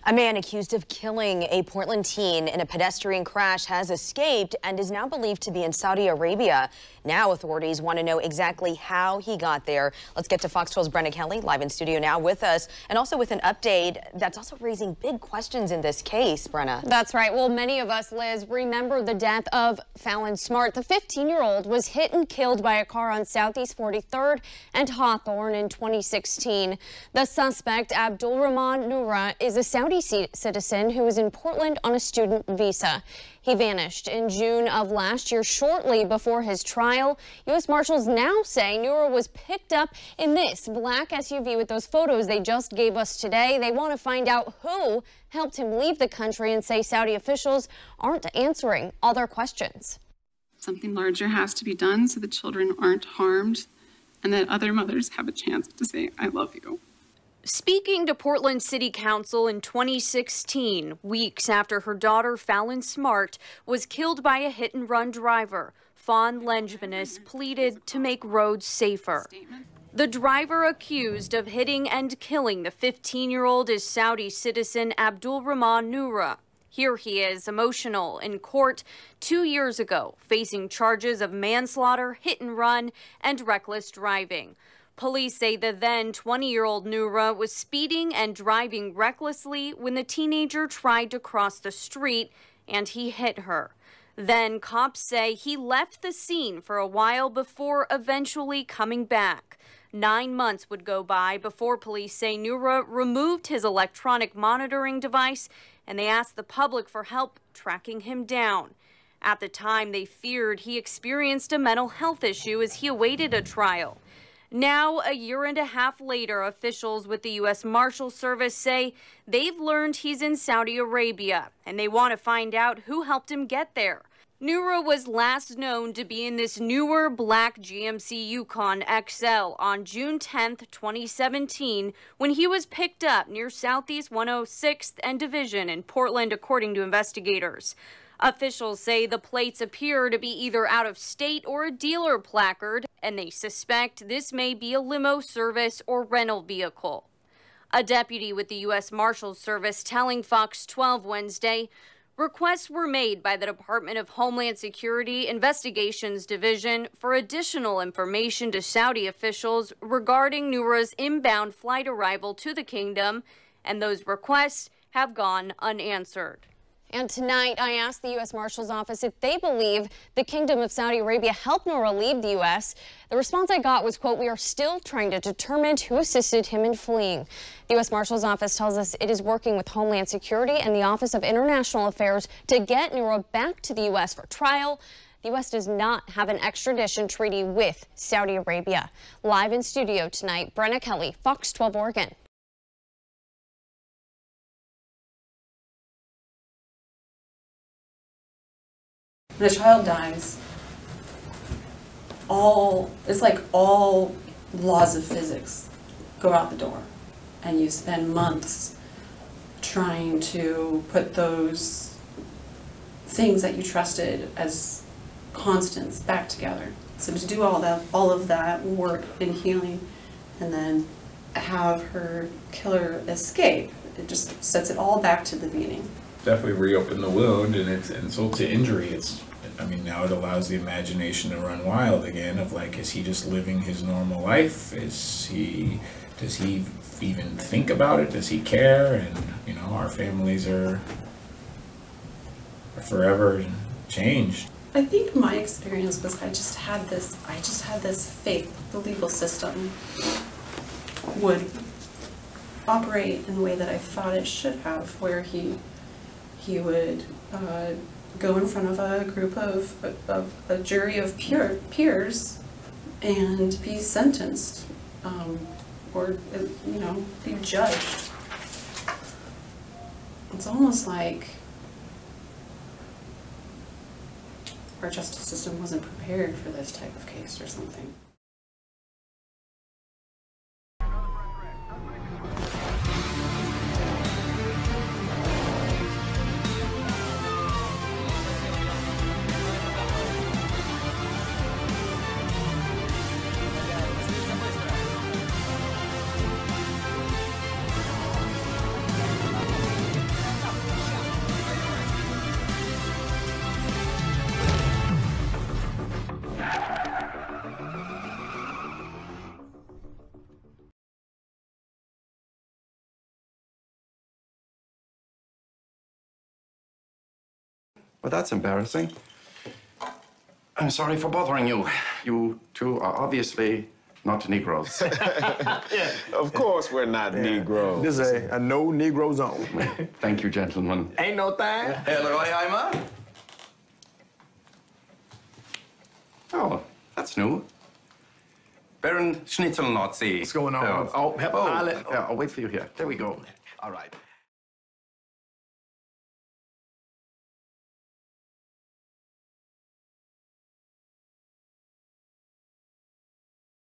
A man accused of killing a Portland teen in a pedestrian crash has escaped and is now believed to be in Saudi Arabia. Now authorities want to know exactly how he got there. Let's get to Fox 12's Brenna Kelly live in studio now with us, and also with an update that's also raising big questions in this case, Brenna. That's right. Well, many of us, Liz, remember the death of Fallon Smart. The 15-year-old was hit and killed by a car on Southeast 43rd and Hawthorne in 2016. The suspect, Abdulrahman Noorah, is a Saudi citizen who was in Portland on a student visa. He vanished in June of last year, shortly before his trial. U.S. Marshals now say Noorah was picked up in this black SUV with those photos they just gave us today. They want to find out who helped him leave the country and say Saudi officials aren't answering all their questions. Something larger has to be done so the children aren't harmed and that other mothers have a chance to say, I love you. Speaking to Portland City Council in 2016, weeks after her daughter Fallon Smart was killed by a hit-and-run driver, Fawn Lengevinus pleaded to make roads safer. The driver accused of hitting and killing the 15-year-old is Saudi citizen Abdulrahman Noorah. Here he is, emotional, in court 2 years ago, facing charges of manslaughter, hit-and-run, and reckless driving. Police say the then 20-year-old Noorah was speeding and driving recklessly when the teenager tried to cross the street and he hit her. Then cops say he left the scene for a while before eventually coming back. 9 months would go by before police say Noorah removed his electronic monitoring device and they asked the public for help tracking him down. At the time, they feared he experienced a mental health issue as he awaited a trial. Now, a year and a half later, officials with the U.S. Marshals Service say they've learned he's in Saudi Arabia, and they want to find out who helped him get there. Noorah was last known to be in this newer black GMC Yukon XL on June 10, 2017, when he was picked up near Southeast 106th and Division in Portland, according to investigators. Officials say the plates appear to be either out of state or a dealer placard, and they suspect this may be a limo service or rental vehicle. A deputy with the U.S. Marshals Service telling Fox 12 Wednesday, requests were made by the Department of Homeland Security Investigations Division for additional information to Saudi officials regarding Noorah's inbound flight arrival to the kingdom, and those requests have gone unanswered. And tonight, I asked the U.S. Marshal's Office if they believe the Kingdom of Saudi Arabia helped Noorah leave the U.S. The response I got was, quote, "We are still trying to determine who assisted him in fleeing." The U.S. Marshal's Office tells us it is working with Homeland Security and the Office of International Affairs to get Noorah back to the U.S. for trial. The U.S. does not have an extradition treaty with Saudi Arabia. Live in studio tonight, Brenna Kelly, Fox 12 Oregon. When a child dies, it's like all laws of physics go out the door, and you spend months trying to put those things that you trusted as constants back together. So to do all of that work in healing, and then have her killer escape, it just sets it all back to the beginning. Definitely reopen the wound, and it's insult to injury. Now it allows the imagination to run wild again of like, is he just living his normal life? Does he even think about it? Does he care? And our families are forever changed. I think my experience was I just had this faith the legal system would operate in the way that I thought it should have, where he would go in front of a group of a jury of peers and be sentenced, or be judged. It's almost like our justice system wasn't prepared for this type of case or something. Well, that's embarrassing. I'm sorry for bothering you. You two are obviously not Negroes. Yeah, of course we're not Negroes. This is a no Negro zone. Thank you, gentlemen. Ain't no thing. Hello, Emma. Oh, that's new. Baron Schnitzel Nazi. What's going on? Oh, yeah, I'll wait for you here. There we go. All right.